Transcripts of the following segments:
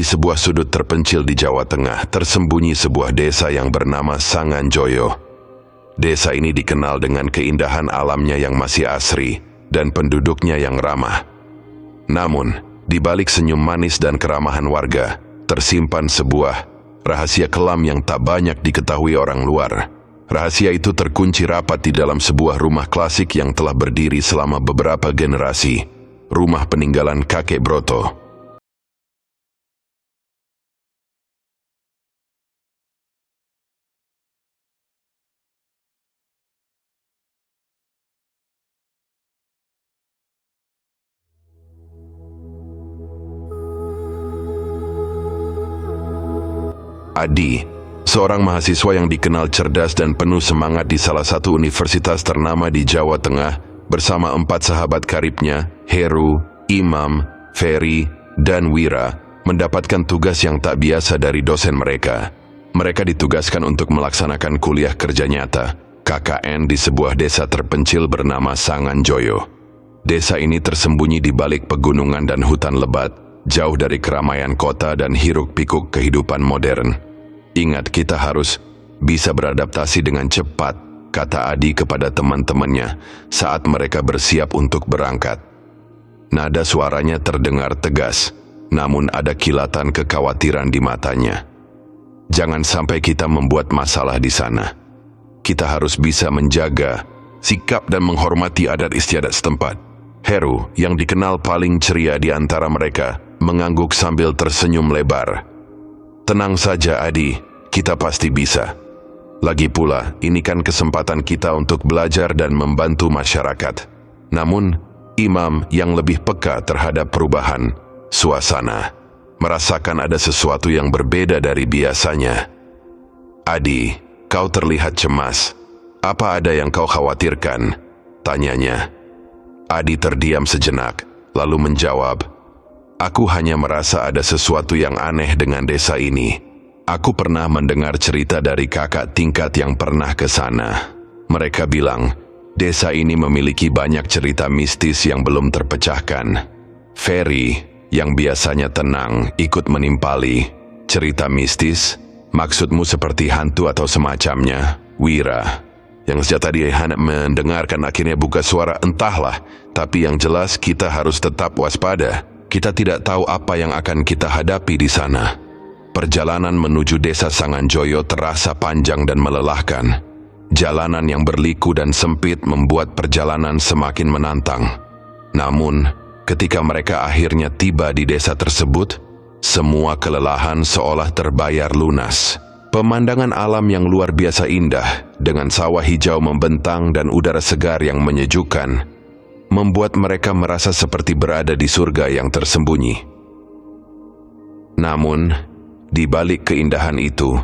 sebuah sudut terpencil di Jawa Tengah tersembunyi sebuah desa yang bernama Sanganjoyo. Desa ini dikenal dengan keindahan alamnya yang masih asri dan penduduknya yang ramah. Namun, di balik senyum manis dan keramahan warga, tersimpan sebuah rahasia kelam yang tak banyak diketahui orang luar. Rahasia itu terkunci rapat di dalam sebuah rumah klasik yang telah berdiri selama beberapa generasi. Rumah peninggalan kakek Broto. Adi, seorang mahasiswa yang dikenal cerdas dan penuh semangat di salah satu universitas ternama di Jawa Tengah, bersama 4 sahabat karibnya, Heru, Imam, Ferry, dan Wira, mendapatkan tugas yang tak biasa dari dosen mereka. Mereka ditugaskan untuk melaksanakan kuliah kerja nyata, KKN, di sebuah desa terpencil bernama Sanganjoyo. Desa ini tersembunyi di balik pegunungan dan hutan lebat, jauh dari keramaian kota dan hiruk-pikuk kehidupan modern. Ingat, kita harus bisa beradaptasi dengan cepat, kata Adi kepada teman-temannya saat mereka bersiap untuk berangkat. Nada suaranya terdengar tegas, namun ada kilatan kekhawatiran di matanya. Jangan sampai kita membuat masalah di sana. Kita harus bisa menjaga sikap dan menghormati adat istiadat setempat. Heru, yang dikenal paling ceria di antara mereka, mengangguk sambil tersenyum lebar. Tenang saja Adi, kita pasti bisa. Lagi pula, ini kan kesempatan kita untuk belajar dan membantu masyarakat. Namun, Imam yang lebih peka terhadap perubahan suasana, merasakan ada sesuatu yang berbeda dari biasanya. Adi, kau terlihat cemas. Apa ada yang kau khawatirkan? Tanyanya. Adi terdiam sejenak, lalu menjawab, aku hanya merasa ada sesuatu yang aneh dengan desa ini. Aku pernah mendengar cerita dari kakak tingkat yang pernah ke sana. Mereka bilang, desa ini memiliki banyak cerita mistis yang belum terpecahkan. Ferry, yang biasanya tenang, ikut menimpali. Cerita mistis? Maksudmu seperti hantu atau semacamnya? Wira, yang sejak tadi hendak mendengarkan, akhirnya buka suara. Entahlah, tapi yang jelas kita harus tetap waspada. Kita tidak tahu apa yang akan kita hadapi di sana. Perjalanan menuju desa Sanganjoyo terasa panjang dan melelahkan. Jalanan yang berliku dan sempit membuat perjalanan semakin menantang. Namun, ketika mereka akhirnya tiba di desa tersebut, semua kelelahan seolah terbayar lunas. Pemandangan alam yang luar biasa indah, dengan sawah hijau membentang dan udara segar yang menyejukkan, membuat mereka merasa seperti berada di surga yang tersembunyi. Namun, di balik keindahan itu,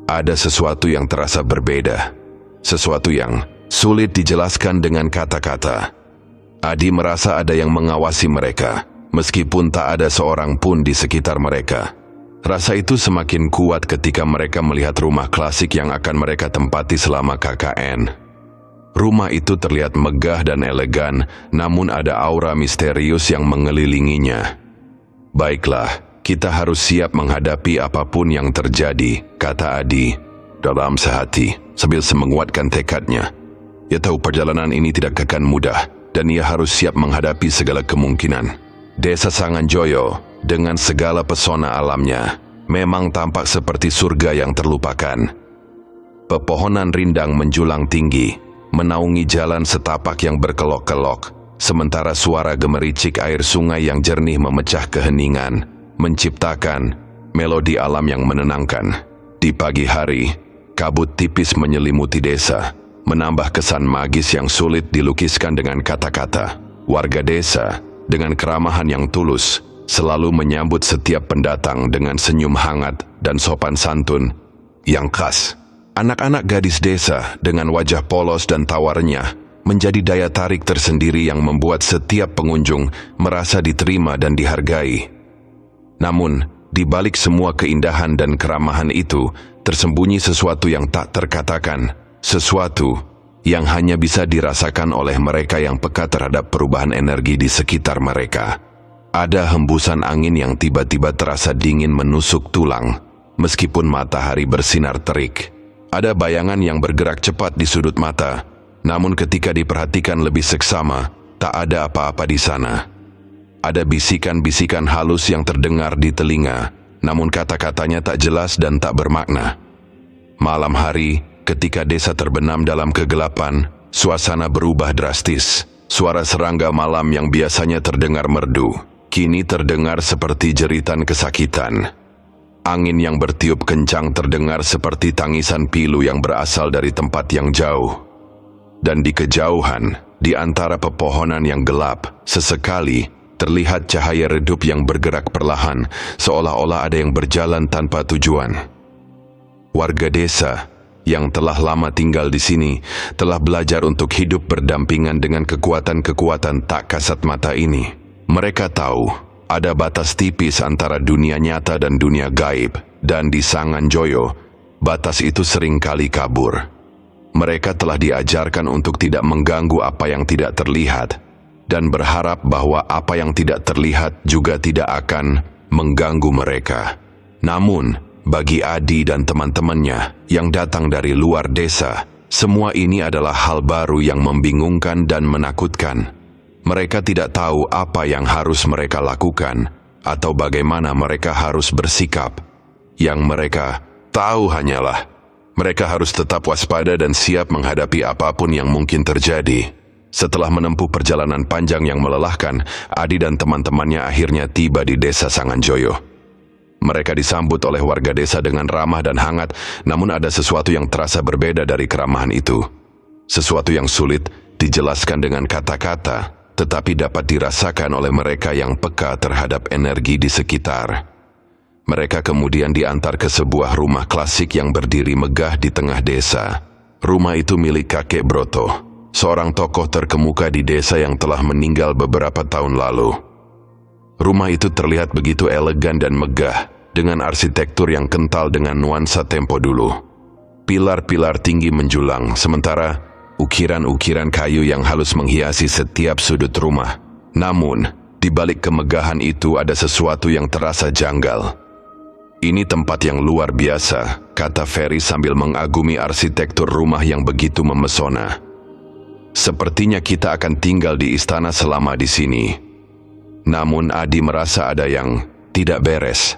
ada sesuatu yang terasa berbeda. Sesuatu yang sulit dijelaskan dengan kata-kata. Adi merasa ada yang mengawasi mereka, meskipun tak ada seorang pun di sekitar mereka. Rasa itu semakin kuat ketika mereka melihat rumah klasik yang akan mereka tempati selama KKN. Rumah itu terlihat megah dan elegan, namun ada aura misterius yang mengelilinginya. Baiklah, kita harus siap menghadapi apapun yang terjadi, kata Adi dalam sehati, sambil menguatkan tekadnya. Ia tahu perjalanan ini tidak akan mudah, dan ia harus siap menghadapi segala kemungkinan. Desa Sanganjoyo, dengan segala pesona alamnya, memang tampak seperti surga yang terlupakan. Pepohonan rindang menjulang tinggi, menaungi jalan setapak yang berkelok-kelok, sementara suara gemericik air sungai yang jernih memecah keheningan, menciptakan melodi alam yang menenangkan. Di pagi hari, kabut tipis menyelimuti desa, menambah kesan magis yang sulit dilukiskan dengan kata-kata. Warga desa, dengan keramahan yang tulus, selalu menyambut setiap pendatang dengan senyum hangat dan sopan santun yang khas. Anak-anak gadis desa dengan wajah polos dan tawarnya menjadi daya tarik tersendiri yang membuat setiap pengunjung merasa diterima dan dihargai. Namun, di balik semua keindahan dan keramahan itu, tersembunyi sesuatu yang tak terkatakan, sesuatu yang hanya bisa dirasakan oleh mereka yang peka terhadap perubahan energi di sekitar mereka. Ada hembusan angin yang tiba-tiba terasa dingin menusuk tulang, meskipun matahari bersinar terik. Ada bayangan yang bergerak cepat di sudut mata, namun ketika diperhatikan lebih seksama, tak ada apa-apa di sana. Ada bisikan-bisikan halus yang terdengar di telinga, namun kata-katanya tak jelas dan tak bermakna. Malam hari, ketika desa terbenam dalam kegelapan, suasana berubah drastis. Suara serangga malam yang biasanya terdengar merdu, kini terdengar seperti jeritan kesakitan. Angin yang bertiup kencang terdengar seperti tangisan pilu yang berasal dari tempat yang jauh. Dan di kejauhan, di antara pepohonan yang gelap, sesekali terlihat cahaya redup yang bergerak perlahan, seolah-olah ada yang berjalan tanpa tujuan. Warga desa yang telah lama tinggal di sini telah belajar untuk hidup berdampingan dengan kekuatan-kekuatan tak kasat mata ini. Mereka tahu ada batas tipis antara dunia nyata dan dunia gaib, dan di Sanganjoyo, batas itu sering kali kabur. Mereka telah diajarkan untuk tidak mengganggu apa yang tidak terlihat, dan berharap bahwa apa yang tidak terlihat juga tidak akan mengganggu mereka. Namun, bagi Adi dan teman-temannya yang datang dari luar desa, semua ini adalah hal baru yang membingungkan dan menakutkan. Mereka tidak tahu apa yang harus mereka lakukan atau bagaimana mereka harus bersikap. Yang mereka tahu hanyalah mereka harus tetap waspada dan siap menghadapi apapun yang mungkin terjadi. Setelah menempuh perjalanan panjang yang melelahkan, Adi dan teman-temannya akhirnya tiba di desa Sanganjoyo. Mereka disambut oleh warga desa dengan ramah dan hangat, namun ada sesuatu yang terasa berbeda dari keramahan itu. Sesuatu yang sulit dijelaskan dengan kata-kata, tetapi dapat dirasakan oleh mereka yang peka terhadap energi di sekitar. Mereka kemudian diantar ke sebuah rumah klasik yang berdiri megah di tengah desa. Rumah itu milik kakek Broto, seorang tokoh terkemuka di desa yang telah meninggal beberapa tahun lalu. Rumah itu terlihat begitu elegan dan megah, dengan arsitektur yang kental dengan nuansa tempo dulu. Pilar-pilar tinggi menjulang, sementara ukiran-ukiran kayu yang halus menghiasi setiap sudut rumah. Namun, di balik kemegahan itu ada sesuatu yang terasa janggal. Ini tempat yang luar biasa, kata Ferry sambil mengagumi arsitektur rumah yang begitu memesona. Sepertinya kita akan tinggal di istana selama di sini. Namun Adi merasa ada yang tidak beres.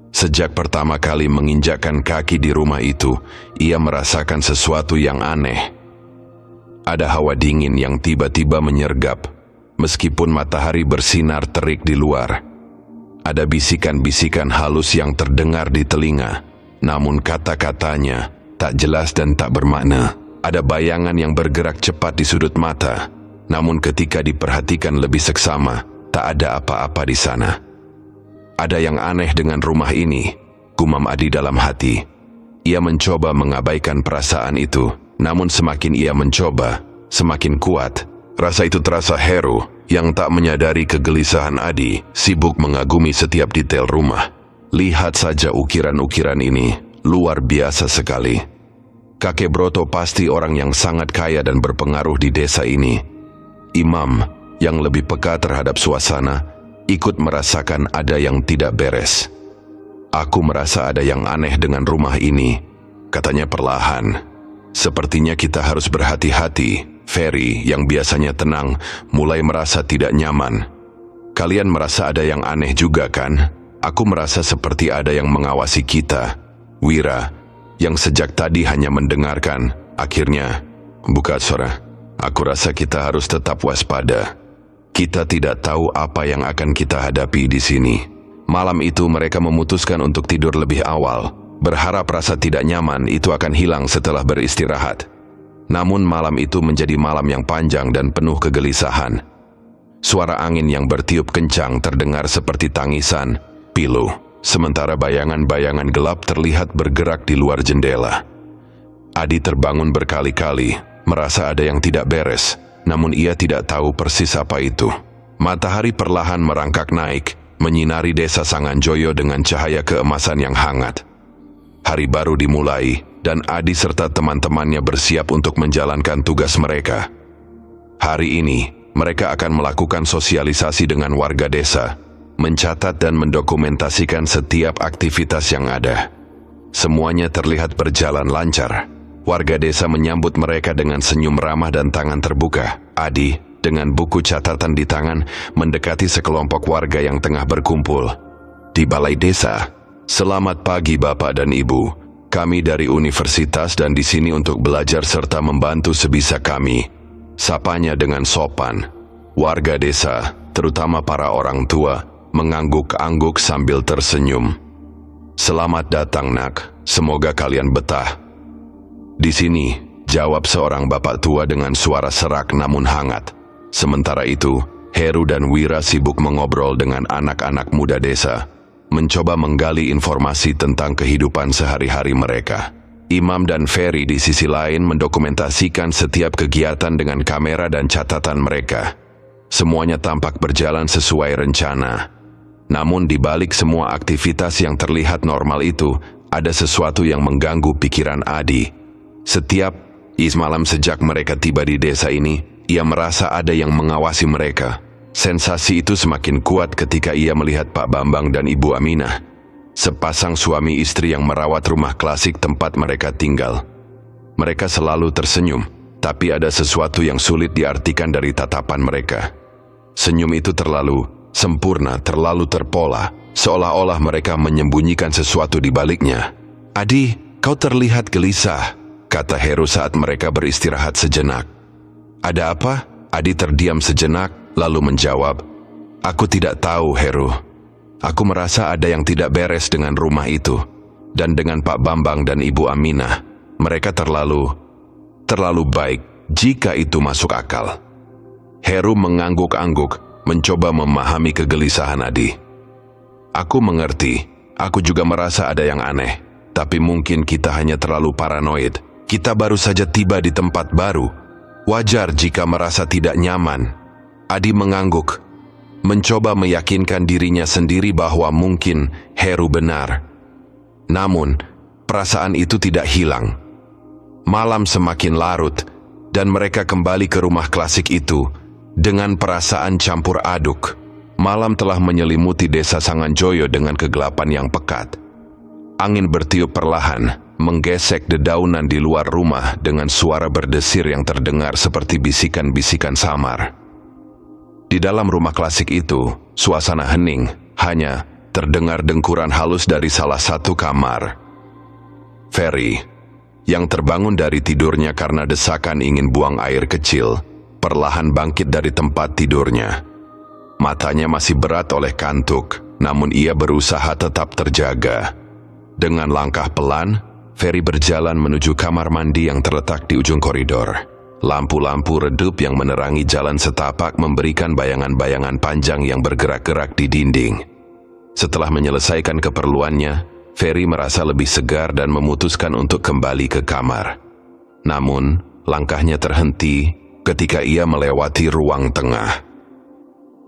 Sejak pertama kali menginjakkan kaki di rumah itu, ia merasakan sesuatu yang aneh. Ada hawa dingin yang tiba-tiba menyergap, meskipun matahari bersinar terik di luar. Ada bisikan-bisikan halus yang terdengar di telinga, namun kata-katanya tak jelas dan tak bermakna. Ada bayangan yang bergerak cepat di sudut mata, namun ketika diperhatikan lebih seksama, tak ada apa-apa di sana. Ada yang aneh dengan rumah ini, gumam Adi dalam hati. Ia mencoba mengabaikan perasaan itu, namun semakin ia mencoba, semakin kuat. Rasa itu terasa Heru, yang tak menyadari kegelisahan Adi, sibuk mengagumi setiap detail rumah. Lihat saja ukiran-ukiran ini, luar biasa sekali. Kakek Broto pasti orang yang sangat kaya dan berpengaruh di desa ini. Imam, yang lebih peka terhadap suasana, ikut merasakan ada yang tidak beres. Aku merasa ada yang aneh dengan rumah ini, katanya perlahan. Sepertinya kita harus berhati-hati. Ferry, yang biasanya tenang, mulai merasa tidak nyaman. Kalian merasa ada yang aneh juga kan? Aku merasa seperti ada yang mengawasi kita. Wira, yang sejak tadi hanya mendengarkan, akhirnya buka suara. Aku rasa kita harus tetap waspada. Kita tidak tahu apa yang akan kita hadapi di sini. Malam itu mereka memutuskan untuk tidur lebih awal, berharap rasa tidak nyaman itu akan hilang setelah beristirahat. Namun malam itu menjadi malam yang panjang dan penuh kegelisahan. Suara angin yang bertiup kencang terdengar seperti tangisan pilu, sementara bayangan-bayangan gelap terlihat bergerak di luar jendela. Adi terbangun berkali-kali, merasa ada yang tidak beres, namun ia tidak tahu persis apa itu. Matahari perlahan merangkak naik, menyinari desa Sanganjoyo dengan cahaya keemasan yang hangat. Hari baru dimulai, dan Adi serta teman-temannya bersiap untuk menjalankan tugas mereka. Hari ini, mereka akan melakukan sosialisasi dengan warga desa, mencatat dan mendokumentasikan setiap aktivitas yang ada. Semuanya terlihat berjalan lancar. Warga desa menyambut mereka dengan senyum ramah dan tangan terbuka. Adi, dengan buku catatan di tangan, mendekati sekelompok warga yang tengah berkumpul di balai desa. "Selamat pagi Bapak dan Ibu. Kami dari universitas dan di sini untuk belajar serta membantu sebisa kami," sapanya dengan sopan. Warga desa, terutama para orang tua, mengangguk-angguk sambil tersenyum. "Selamat datang nak, semoga kalian betah di sini," jawab seorang bapak tua dengan suara serak namun hangat. Sementara itu, Heru dan Wira sibuk mengobrol dengan anak-anak muda desa, mencoba menggali informasi tentang kehidupan sehari-hari mereka. Imam dan Ferry di sisi lain mendokumentasikan setiap kegiatan dengan kamera dan catatan mereka. Semuanya tampak berjalan sesuai rencana. Namun di balik semua aktivitas yang terlihat normal itu, ada sesuatu yang mengganggu pikiran Adi. Setiap malam sejak mereka tiba di desa ini, ia merasa ada yang mengawasi mereka. Sensasi itu semakin kuat ketika ia melihat Pak Bambang dan Ibu Aminah, sepasang suami istri yang merawat rumah klasik tempat mereka tinggal. Mereka selalu tersenyum, tapi ada sesuatu yang sulit diartikan dari tatapan mereka. Senyum itu terlalu sempurna, terlalu terpola, seolah-olah mereka menyembunyikan sesuatu di baliknya. "Adi, kau terlihat gelisah," kata Heru saat mereka beristirahat sejenak. "Ada apa?" Adi terdiam sejenak, lalu menjawab, "Aku tidak tahu, Heru. Aku merasa ada yang tidak beres dengan rumah itu, dan dengan Pak Bambang dan Ibu Aminah. Mereka terlalu baik, jika itu masuk akal." Heru mengangguk-angguk, mencoba memahami kegelisahan Adi. "Aku mengerti, aku juga merasa ada yang aneh, tapi mungkin kita hanya terlalu paranoid. Kita baru saja tiba di tempat baru. Wajar jika merasa tidak nyaman." Adi mengangguk, mencoba meyakinkan dirinya sendiri bahwa mungkin Heru benar. Namun, perasaan itu tidak hilang. Malam semakin larut, dan mereka kembali ke rumah klasik itu dengan perasaan campur aduk. Malam telah menyelimuti desa Sanganjoyo dengan kegelapan yang pekat. Angin bertiup perlahan, menggesek dedaunan di luar rumah dengan suara berdesir yang terdengar seperti bisikan-bisikan samar. Di dalam rumah klasik itu, suasana hening, hanya terdengar dengkuran halus dari salah satu kamar. Ferry, yang terbangun dari tidurnya karena desakan ingin buang air kecil, perlahan bangkit dari tempat tidurnya. Matanya masih berat oleh kantuk, namun ia berusaha tetap terjaga. Dengan langkah pelan, Ferry berjalan menuju kamar mandi yang terletak di ujung koridor. Lampu-lampu redup yang menerangi jalan setapak memberikan bayangan-bayangan panjang yang bergerak-gerak di dinding. Setelah menyelesaikan keperluannya, Ferry merasa lebih segar dan memutuskan untuk kembali ke kamar. Namun, langkahnya terhenti ketika ia melewati ruang tengah.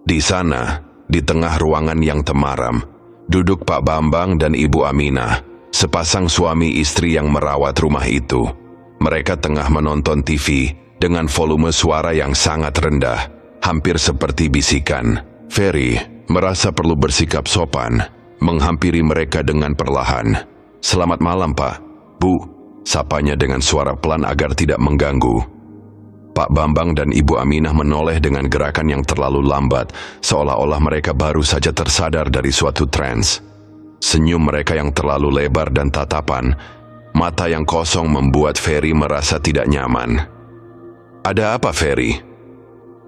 Di sana, di tengah ruangan yang temaram, duduk Pak Bambang dan Ibu Aminah, sepasang suami istri yang merawat rumah itu. Mereka tengah menonton TV dengan volume suara yang sangat rendah, hampir seperti bisikan. Ferry merasa perlu bersikap sopan, menghampiri mereka dengan perlahan. "Selamat malam, Pak, Bu," sapanya dengan suara pelan agar tidak mengganggu. Pak Bambang dan Ibu Aminah menoleh dengan gerakan yang terlalu lambat, seolah-olah mereka baru saja tersadar dari suatu trans. Senyum mereka yang terlalu lebar dan tatapan mata yang kosong membuat Ferry merasa tidak nyaman. "Ada apa, Ferry?"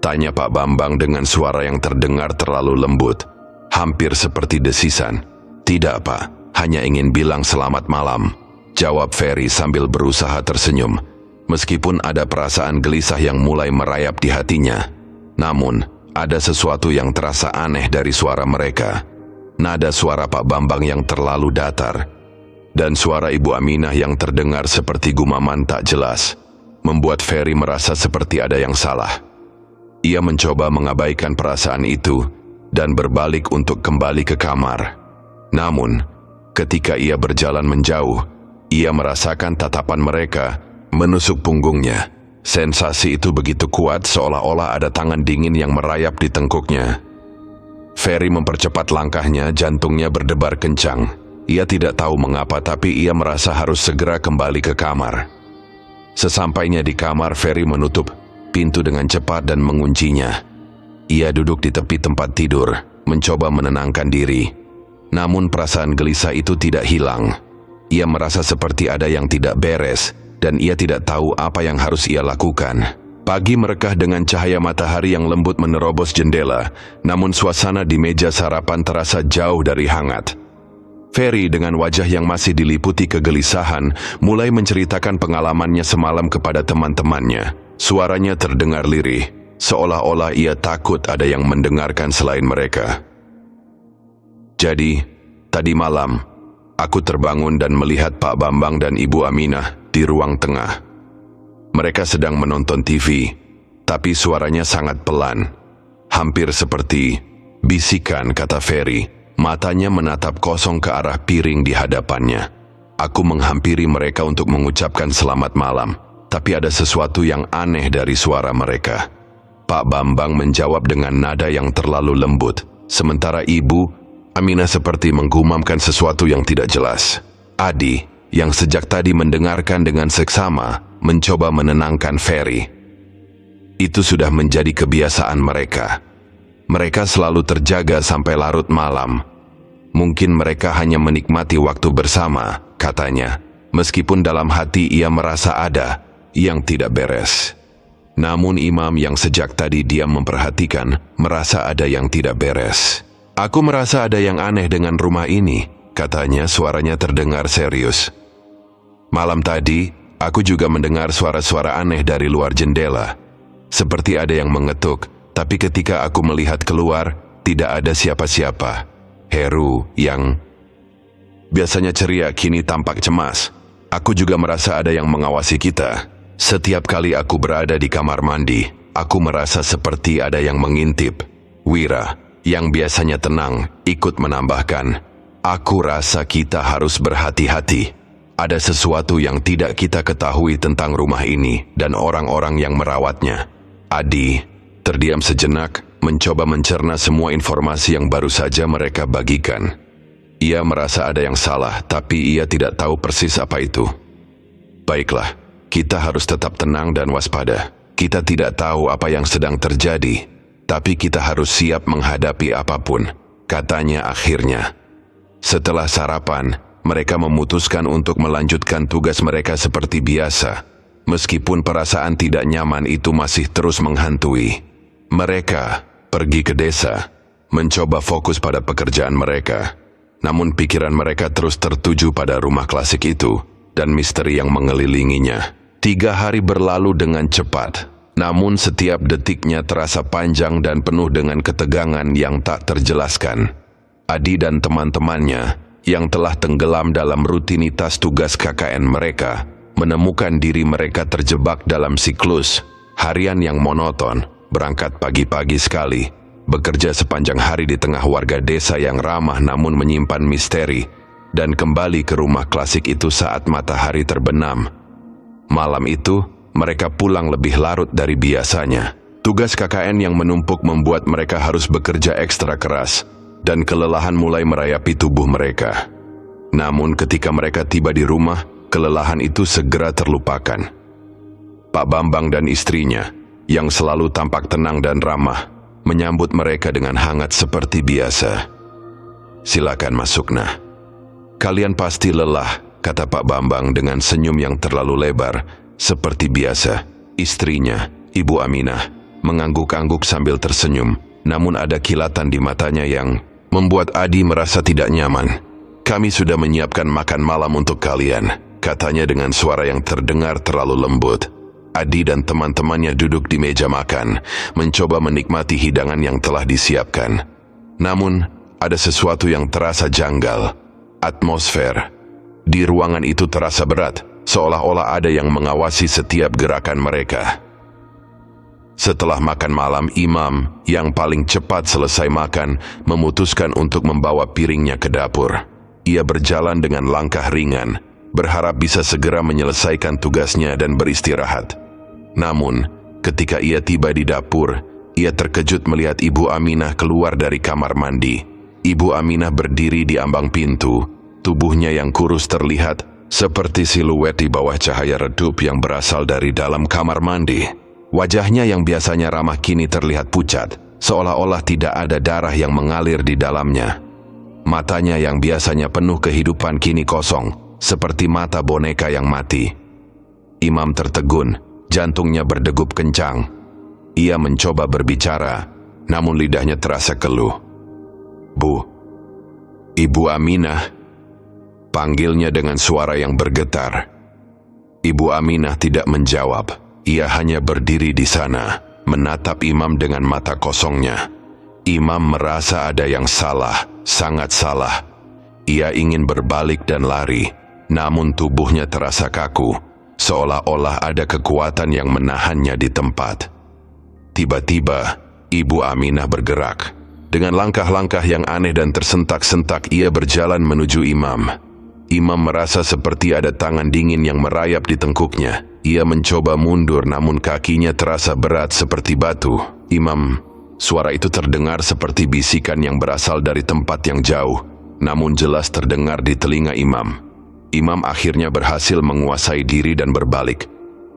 tanya Pak Bambang dengan suara yang terdengar terlalu lembut, hampir seperti desisan. "Tidak, Pak, hanya ingin bilang selamat malam," jawab Ferry sambil berusaha tersenyum. Meskipun ada perasaan gelisah yang mulai merayap di hatinya, namun ada sesuatu yang terasa aneh dari suara mereka. Nada suara Pak Bambang yang terlalu datar, dan suara Ibu Aminah yang terdengar seperti gumaman tak jelas, membuat Ferry merasa seperti ada yang salah. Ia mencoba mengabaikan perasaan itu dan berbalik untuk kembali ke kamar. Namun, ketika ia berjalan menjauh, ia merasakan tatapan mereka menusuk punggungnya, Sensasi itu begitu kuat seolah-olah ada tangan dingin yang merayap di tengkuknya. Ferry mempercepat langkahnya, jantungnya berdebar kencang. Ia tidak tahu mengapa, tapi ia merasa harus segera kembali ke kamar. Sesampainya di kamar, Ferry menutup pintu dengan cepat dan menguncinya. Ia duduk di tepi tempat tidur, mencoba menenangkan diri. Namun perasaan gelisah itu tidak hilang. Ia merasa seperti ada yang tidak beres, dan ia tidak tahu apa yang harus ia lakukan. Pagi merekah dengan cahaya matahari yang lembut menerobos jendela, namun suasana di meja sarapan terasa jauh dari hangat. Ferry dengan wajah yang masih diliputi kegelisahan, mulai menceritakan pengalamannya semalam kepada teman-temannya. Suaranya terdengar lirih, seolah-olah ia takut ada yang mendengarkan selain mereka. Jadi, tadi malam, aku terbangun dan melihat Pak Bambang dan Ibu Aminah di ruang tengah. Mereka sedang menonton TV, tapi suaranya sangat pelan. Hampir seperti bisikan, kata Ferry. Matanya menatap kosong ke arah piring di hadapannya. Aku menghampiri mereka untuk mengucapkan selamat malam, tapi ada sesuatu yang aneh dari suara mereka. Pak Bambang menjawab dengan nada yang terlalu lembut, sementara Ibu Aminah seperti menggumamkan sesuatu yang tidak jelas. Adi, yang sejak tadi mendengarkan dengan seksama, mencoba menenangkan Ferry. Itu sudah menjadi kebiasaan mereka. Mereka selalu terjaga sampai larut malam. Mungkin mereka hanya menikmati waktu bersama, katanya. Meskipun dalam hati ia merasa ada yang tidak beres. Namun imam yang sejak tadi diam memperhatikan, merasa ada yang tidak beres. Aku merasa ada yang aneh dengan rumah ini, katanya, suaranya terdengar serius. Malam tadi, aku juga mendengar suara-suara aneh dari luar jendela. Seperti ada yang mengetuk, tapi ketika aku melihat keluar, tidak ada siapa-siapa. Heru, yang biasanya ceria, kini tampak cemas. Aku juga merasa ada yang mengawasi kita. Setiap kali aku berada di kamar mandi, aku merasa seperti ada yang mengintip. Wira, yang biasanya tenang, ikut menambahkan, aku rasa kita harus berhati-hati. Ada sesuatu yang tidak kita ketahui tentang rumah ini dan orang-orang yang merawatnya. Adi terdiam sejenak, mencoba mencerna semua informasi yang baru saja mereka bagikan. Ia merasa ada yang salah, tapi ia tidak tahu persis apa itu. Baiklah, kita harus tetap tenang dan waspada. Kita tidak tahu apa yang sedang terjadi, tapi kita harus siap menghadapi apapun, katanya akhirnya. Setelah sarapan, mereka memutuskan untuk melanjutkan tugas mereka seperti biasa, meskipun perasaan tidak nyaman itu masih terus menghantui. Mereka pergi ke desa, mencoba fokus pada pekerjaan mereka. Namun pikiran mereka terus tertuju pada rumah klasik itu dan misteri yang mengelilinginya. 3 hari berlalu dengan cepat, namun setiap detiknya terasa panjang dan penuh dengan ketegangan yang tak terjelaskan. Adi dan teman-temannya yang telah tenggelam dalam rutinitas tugas KKN mereka, menemukan diri mereka terjebak dalam siklus harian yang monoton, berangkat pagi-pagi sekali, bekerja sepanjang hari di tengah warga desa yang ramah namun menyimpan misteri, dan kembali ke rumah klasik itu saat matahari terbenam. Malam itu, mereka pulang lebih larut dari biasanya. Tugas KKN yang menumpuk membuat mereka harus bekerja ekstra keras, dan kelelahan mulai merayapi tubuh mereka. Namun ketika mereka tiba di rumah, kelelahan itu segera terlupakan. Pak Bambang dan istrinya, yang selalu tampak tenang dan ramah, menyambut mereka dengan hangat seperti biasa. Silakan masuk, nah. Kalian pasti lelah, kata Pak Bambang dengan senyum yang terlalu lebar. Seperti biasa, istrinya, Ibu Aminah, mengangguk-angguk sambil tersenyum, namun ada kilatan di matanya yang membuat Adi merasa tidak nyaman. Kami sudah menyiapkan makan malam untuk kalian, katanya dengan suara yang terdengar terlalu lembut. Adi dan teman-temannya duduk di meja makan, mencoba menikmati hidangan yang telah disiapkan. Namun, ada sesuatu yang terasa janggal. Atmosfer di ruangan itu terasa berat, seolah-olah ada yang mengawasi setiap gerakan mereka. Setelah makan malam, imam yang paling cepat selesai makan memutuskan untuk membawa piringnya ke dapur. Ia berjalan dengan langkah ringan, berharap bisa segera menyelesaikan tugasnya dan beristirahat. Namun, ketika ia tiba di dapur, ia terkejut melihat Ibu Aminah keluar dari kamar mandi. Ibu Aminah berdiri di ambang pintu, tubuhnya yang kurus terlihat seperti siluet di bawah cahaya redup yang berasal dari dalam kamar mandi. Wajahnya yang biasanya ramah kini terlihat pucat, seolah-olah tidak ada darah yang mengalir di dalamnya. Matanya yang biasanya penuh kehidupan kini kosong, seperti mata boneka yang mati. Imam tertegun, jantungnya berdegup kencang. Ia mencoba berbicara, namun lidahnya terasa keluh. "Bu, Ibu Aminah," panggilnya dengan suara yang bergetar. Ibu Aminah tidak menjawab. Ia hanya berdiri di sana, menatap Imam dengan mata kosongnya. Imam merasa ada yang salah, sangat salah. Ia ingin berbalik dan lari, namun tubuhnya terasa kaku, seolah-olah ada kekuatan yang menahannya di tempat. Tiba-tiba, Ibu Aminah bergerak. Dengan langkah-langkah yang aneh dan tersentak-sentak, ia berjalan menuju Imam. Imam merasa seperti ada tangan dingin yang merayap di tengkuknya. Ia mencoba mundur, namun kakinya terasa berat seperti batu. "Imam," suara itu terdengar seperti bisikan yang berasal dari tempat yang jauh, namun jelas terdengar di telinga Imam. Imam akhirnya berhasil menguasai diri dan berbalik.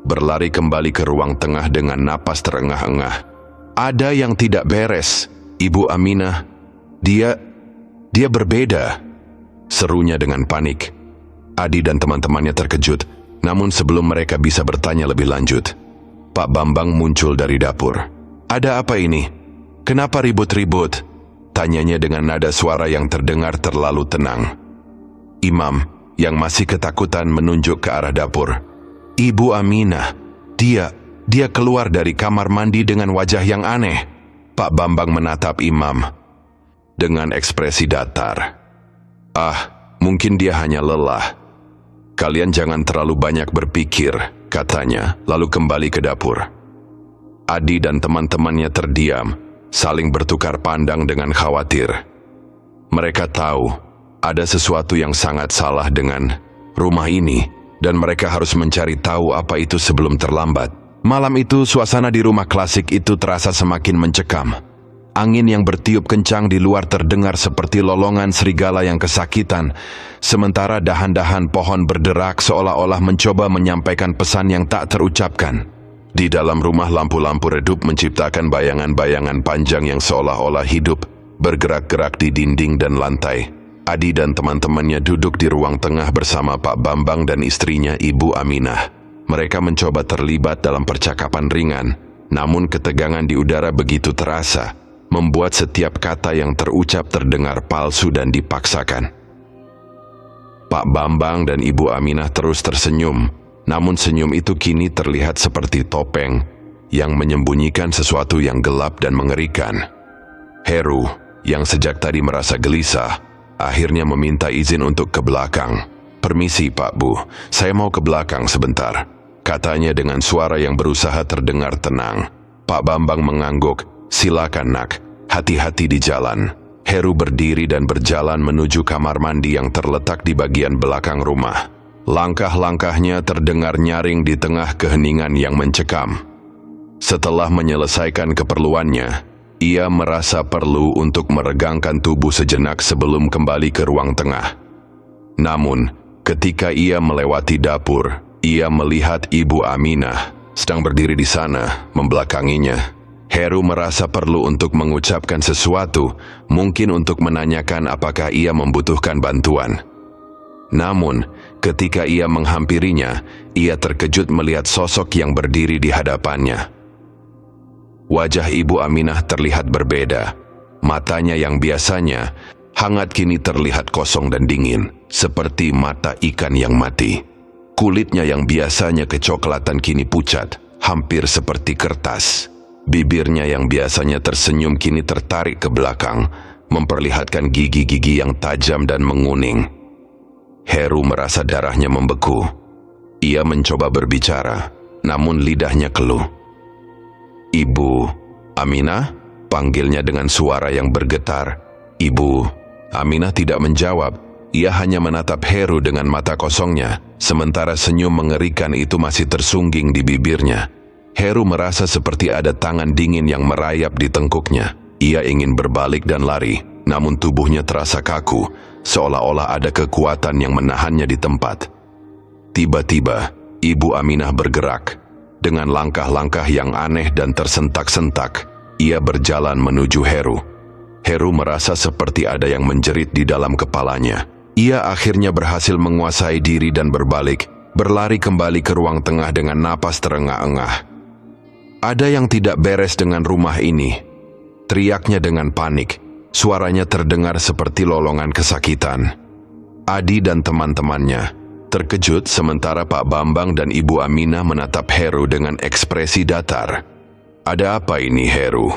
Berlari kembali ke ruang tengah dengan napas terengah-engah. "Ada yang tidak beres, Ibu Aminah. Dia berbeda," serunya dengan panik. Adi dan teman-temannya terkejut, namun sebelum mereka bisa bertanya lebih lanjut, Pak Bambang muncul dari dapur. "Ada apa ini? Kenapa ribut-ribut?" tanyanya dengan nada suara yang terdengar terlalu tenang. Imam, yang masih ketakutan, menunjuk ke arah dapur. "Ibu Aminah, dia keluar dari kamar mandi dengan wajah yang aneh." Pak Bambang menatap Imam dengan ekspresi datar. "Ah, mungkin dia hanya lelah. Kalian jangan terlalu banyak berpikir," katanya, lalu kembali ke dapur. Adi dan teman-temannya terdiam, saling bertukar pandang dengan khawatir. Mereka tahu ada sesuatu yang sangat salah dengan rumah ini, dan mereka harus mencari tahu apa itu sebelum terlambat. Malam itu, suasana di rumah klasik itu terasa semakin mencekam. Angin yang bertiup kencang di luar terdengar seperti lolongan serigala yang kesakitan, sementara dahan-dahan pohon berderak seolah-olah mencoba menyampaikan pesan yang tak terucapkan. Di dalam rumah, lampu-lampu redup menciptakan bayangan-bayangan panjang yang seolah-olah hidup, bergerak-gerak di dinding dan lantai. Adi dan teman-temannya duduk di ruang tengah bersama Pak Bambang dan istrinya Ibu Aminah. Mereka mencoba terlibat dalam percakapan ringan, namun ketegangan di udara begitu terasa, membuat setiap kata yang terucap terdengar palsu dan dipaksakan. Pak Bambang dan Ibu Aminah terus tersenyum, namun senyum itu kini terlihat seperti topeng yang menyembunyikan sesuatu yang gelap dan mengerikan. Heru, yang sejak tadi merasa gelisah, akhirnya meminta izin untuk ke belakang. "Permisi Pak Bu, saya mau ke belakang sebentar," katanya dengan suara yang berusaha terdengar tenang. Pak Bambang mengangguk. "Silakan nak, hati-hati di jalan." Heru berdiri dan berjalan menuju kamar mandi yang terletak di bagian belakang rumah. Langkah-langkahnya terdengar nyaring di tengah keheningan yang mencekam. Setelah menyelesaikan keperluannya, ia merasa perlu untuk meregangkan tubuh sejenak sebelum kembali ke ruang tengah. Namun, ketika ia melewati dapur, ia melihat Ibu Aminah sedang berdiri di sana, membelakanginya. Heru merasa perlu untuk mengucapkan sesuatu, mungkin untuk menanyakan apakah ia membutuhkan bantuan. Namun, ketika ia menghampirinya, ia terkejut melihat sosok yang berdiri di hadapannya. Wajah Ibu Aminah terlihat berbeda. Matanya yang biasanya hangat kini terlihat kosong dan dingin, seperti mata ikan yang mati. Kulitnya yang biasanya kecoklatan kini pucat, hampir seperti kertas. Bibirnya yang biasanya tersenyum kini tertarik ke belakang, memperlihatkan gigi-gigi yang tajam dan menguning. Heru merasa darahnya membeku. Ia mencoba berbicara, namun lidahnya keluh. "Ibu Aminah?" panggilnya dengan suara yang bergetar. Ibu Aminah tidak menjawab. Ia hanya menatap Heru dengan mata kosongnya, sementara senyum mengerikan itu masih tersungging di bibirnya. Heru merasa seperti ada tangan dingin yang merayap di tengkuknya. Ia ingin berbalik dan lari, namun tubuhnya terasa kaku, seolah-olah ada kekuatan yang menahannya di tempat. Tiba-tiba, Ibu Aminah bergerak. Dengan langkah-langkah yang aneh dan tersentak-sentak, ia berjalan menuju Heru. Heru merasa seperti ada yang menjerit di dalam kepalanya. Ia akhirnya berhasil menguasai diri dan berbalik, berlari kembali ke ruang tengah dengan napas terengah-engah. Ada yang tidak beres dengan rumah ini, teriaknya dengan panik. Suaranya terdengar seperti lolongan kesakitan. Adi dan teman-temannya terkejut sementara Pak Bambang dan Ibu Aminah menatap Heru dengan ekspresi datar. "Ada apa ini, Heru?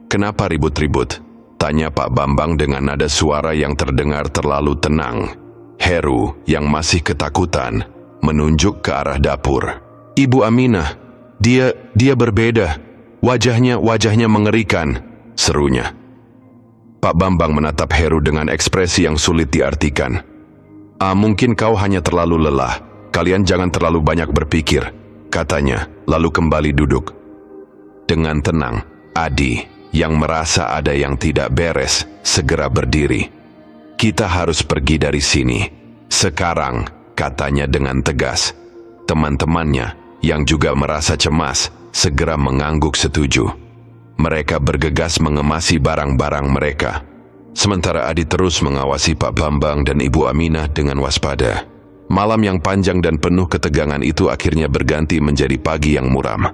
Kenapa ribut-ribut?" tanya Pak Bambang dengan nada suara yang terdengar terlalu tenang. Heru, yang masih ketakutan, menunjuk ke arah dapur. "Ibu Aminah, dia berbeda. Wajahnya mengerikan," serunya. Pak Bambang menatap Heru dengan ekspresi yang sulit diartikan. Mungkin kau hanya terlalu lelah. Kalian jangan terlalu banyak berpikir," katanya, lalu kembali duduk. Dengan tenang, Adi, yang merasa ada yang tidak beres, segera berdiri. "Kita harus pergi dari sini sekarang," katanya dengan tegas. Teman-temannya, yang juga merasa cemas, segera mengangguk setuju. Mereka bergegas mengemasi barang-barang mereka. Sementara Adi terus mengawasi Pak Bambang dan Ibu Aminah dengan waspada. Malam yang panjang dan penuh ketegangan itu akhirnya berganti menjadi pagi yang muram.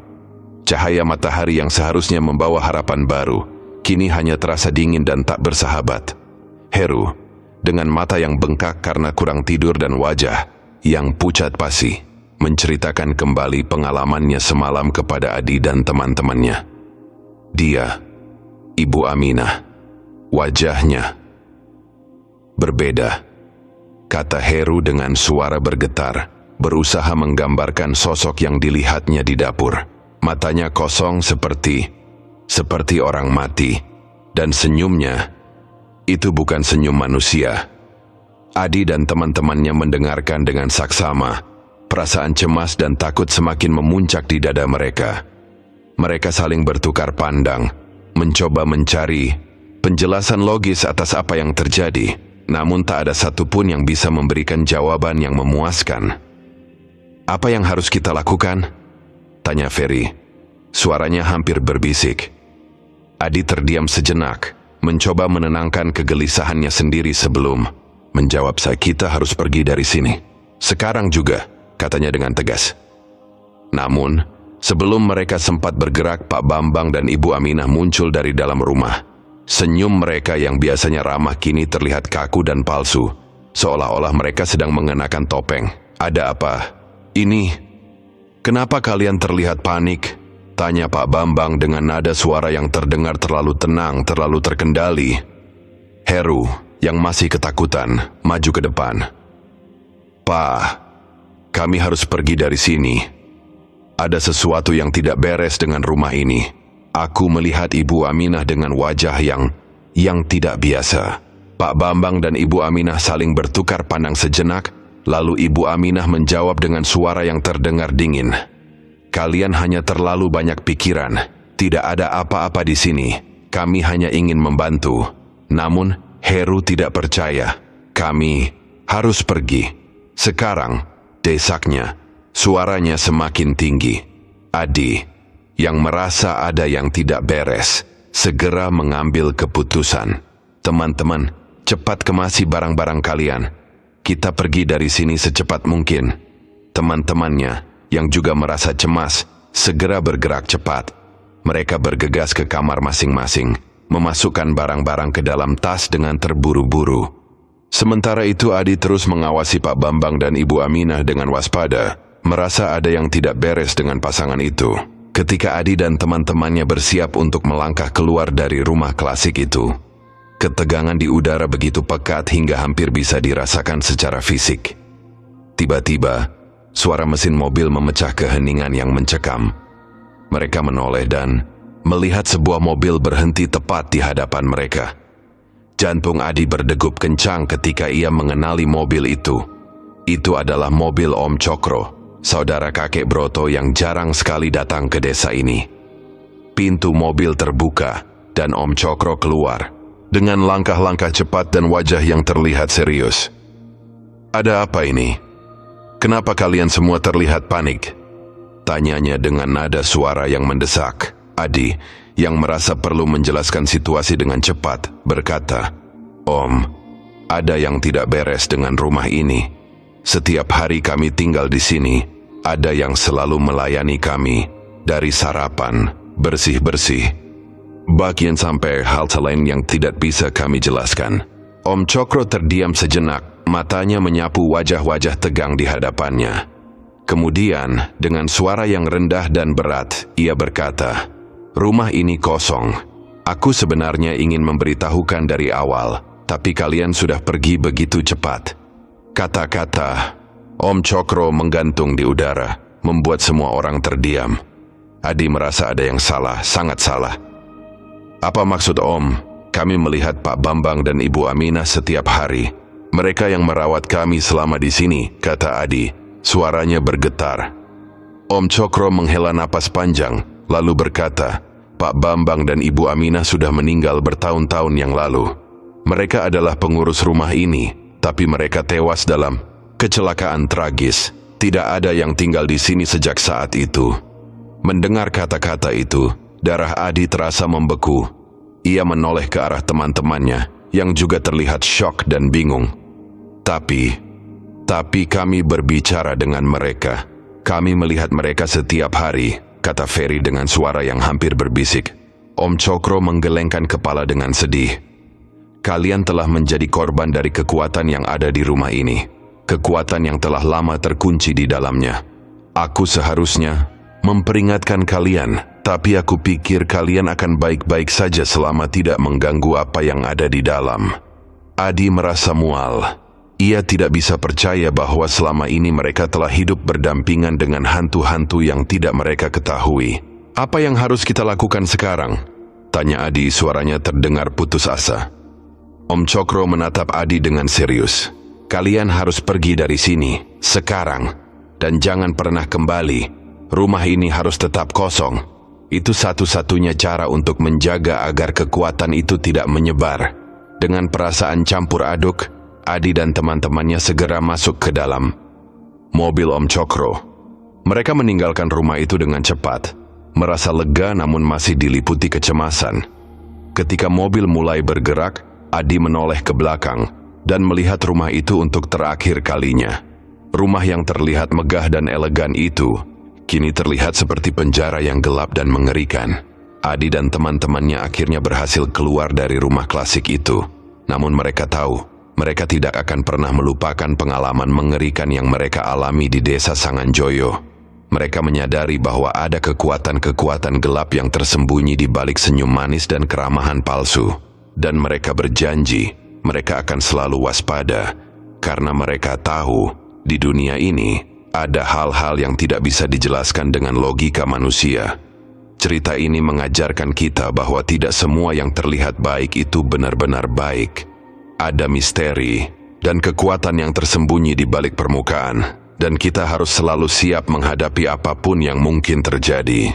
Cahaya matahari yang seharusnya membawa harapan baru, kini hanya terasa dingin dan tak bersahabat. Heru, dengan mata yang bengkak karena kurang tidur dan wajah yang pucat pasi, menceritakan kembali pengalamannya semalam kepada Adi dan teman-temannya. Dia, Ibu Aminah, wajahnya berbeda, kata Heru dengan suara bergetar, berusaha menggambarkan sosok yang dilihatnya di dapur. Matanya kosong seperti orang mati, dan senyumnya, itu bukan senyum manusia. Adi dan teman-temannya mendengarkan dengan saksama. Perasaan cemas dan takut semakin memuncak di dada mereka. Mereka saling bertukar pandang, mencoba mencari penjelasan logis atas apa yang terjadi, namun tak ada satupun yang bisa memberikan jawaban yang memuaskan. "Apa yang harus kita lakukan?" tanya Ferry. Suaranya hampir berbisik. Adi terdiam sejenak, mencoba menenangkan kegelisahannya sendiri sebelum menjawab, "Kita harus pergi dari sini. Sekarang juga," katanya dengan tegas. Namun, sebelum mereka sempat bergerak, Pak Bambang dan Ibu Aminah muncul dari dalam rumah. Senyum mereka yang biasanya ramah kini terlihat kaku dan palsu, seolah-olah mereka sedang mengenakan topeng. "Ada apa ini? Kenapa kalian terlihat panik?" tanya Pak Bambang dengan nada suara yang terdengar terlalu tenang, terlalu terkendali. Heru, yang masih ketakutan, maju ke depan. "Pak, kami harus pergi dari sini. Ada sesuatu yang tidak beres dengan rumah ini." Aku melihat Ibu Aminah dengan wajah yang tidak biasa. Pak Bambang dan Ibu Aminah saling bertukar pandang sejenak, lalu Ibu Aminah menjawab dengan suara yang terdengar dingin. "Kalian hanya terlalu banyak pikiran. Tidak ada apa-apa di sini. Kami hanya ingin membantu." Namun, Heru tidak percaya. "Kami harus pergi sekarang," desaknya. Suaranya semakin tinggi. Adi, yang merasa ada yang tidak beres, segera mengambil keputusan. "Teman-teman, cepat kemasi barang-barang kalian. Kita pergi dari sini secepat mungkin." Teman-temannya, yang juga merasa cemas, segera bergerak cepat. Mereka bergegas ke kamar masing-masing, memasukkan barang-barang ke dalam tas dengan terburu-buru. Sementara itu Adi terus mengawasi Pak Bambang dan Ibu Aminah dengan waspada, merasa ada yang tidak beres dengan pasangan itu. Ketika Adi dan teman-temannya bersiap untuk melangkah keluar dari rumah klasik itu, ketegangan di udara begitu pekat hingga hampir bisa dirasakan secara fisik. Tiba-tiba, suara mesin mobil memecah keheningan yang mencekam. Mereka menoleh dan melihat sebuah mobil berhenti tepat di hadapan mereka. Jantung Adi berdegup kencang ketika ia mengenali mobil itu. Itu adalah mobil Om Cokro. saudara kakek Broto yang jarang sekali datang ke desa ini. Pintu mobil terbuka dan Om Cokro keluar dengan langkah-langkah cepat dan wajah yang terlihat serius. "Ada apa ini? Kenapa kalian semua terlihat panik?" tanyanya dengan nada suara yang mendesak. Adi, yang merasa perlu menjelaskan situasi dengan cepat, berkata, "Om, ada yang tidak beres dengan rumah ini. Setiap hari kami tinggal di sini, ada yang selalu melayani kami, dari sarapan, bersih-bersih, bagian sampai hal lain yang tidak bisa kami jelaskan." Om Cokro terdiam sejenak, matanya menyapu wajah-wajah tegang di hadapannya. Kemudian, dengan suara yang rendah dan berat, ia berkata, "Rumah ini kosong. Aku sebenarnya ingin memberitahukan dari awal, tapi kalian sudah pergi begitu cepat." Kata-kata Om Cokro menggantung di udara, membuat semua orang terdiam. Adi merasa ada yang salah, sangat salah. "Apa maksud Om? Kami melihat Pak Bambang dan Ibu Aminah setiap hari. Mereka yang merawat kami selama di sini," kata Adi. Suaranya bergetar. Om Cokro menghela napas panjang, lalu berkata, "Pak Bambang dan Ibu Aminah sudah meninggal bertahun-tahun yang lalu. Mereka adalah pengurus rumah ini, tapi mereka tewas dalam kecelakaan tragis. Tidak ada yang tinggal di sini sejak saat itu." Mendengar kata-kata itu, darah Adi terasa membeku. Ia menoleh ke arah teman-temannya, yang juga terlihat syok dan bingung. Tapi kami berbicara dengan mereka. Kami melihat mereka setiap hari," kata Ferry dengan suara yang hampir berbisik. Om Cokro menggelengkan kepala dengan sedih. "Kalian telah menjadi korban dari kekuatan yang ada di rumah ini. Kekuatan yang telah lama terkunci di dalamnya. Aku seharusnya memperingatkan kalian, tapi aku pikir kalian akan baik-baik saja selama tidak mengganggu apa yang ada di dalam." Adi merasa mual. Ia tidak bisa percaya bahwa selama ini mereka telah hidup berdampingan dengan hantu-hantu yang tidak mereka ketahui. "Apa yang harus kita lakukan sekarang?" tanya Adi, suaranya terdengar putus asa. Om Cokro menatap Adi dengan serius. "Kalian harus pergi dari sini, sekarang, dan jangan pernah kembali. Rumah ini harus tetap kosong. Itu satu-satunya cara untuk menjaga agar kekuatan itu tidak menyebar." Dengan perasaan campur aduk, Adi dan teman-temannya segera masuk ke dalam mobil Om Cokro. Mereka meninggalkan rumah itu dengan cepat, merasa lega namun masih diliputi kecemasan. Ketika mobil mulai bergerak, Adi menoleh ke belakang dan melihat rumah itu untuk terakhir kalinya. Rumah yang terlihat megah dan elegan itu kini terlihat seperti penjara yang gelap dan mengerikan. Adi dan teman-temannya akhirnya berhasil keluar dari rumah klasik itu. Namun mereka tahu, mereka tidak akan pernah melupakan pengalaman mengerikan yang mereka alami di desa Sanganjoyo. Mereka menyadari bahwa ada kekuatan-kekuatan gelap yang tersembunyi di balik senyum manis dan keramahan palsu. Dan mereka berjanji, mereka akan selalu waspada, karena mereka tahu, di dunia ini, ada hal-hal yang tidak bisa dijelaskan dengan logika manusia. Cerita ini mengajarkan kita bahwa tidak semua yang terlihat baik itu benar-benar baik. Ada misteri dan kekuatan yang tersembunyi di balik permukaan, dan kita harus selalu siap menghadapi apapun yang mungkin terjadi.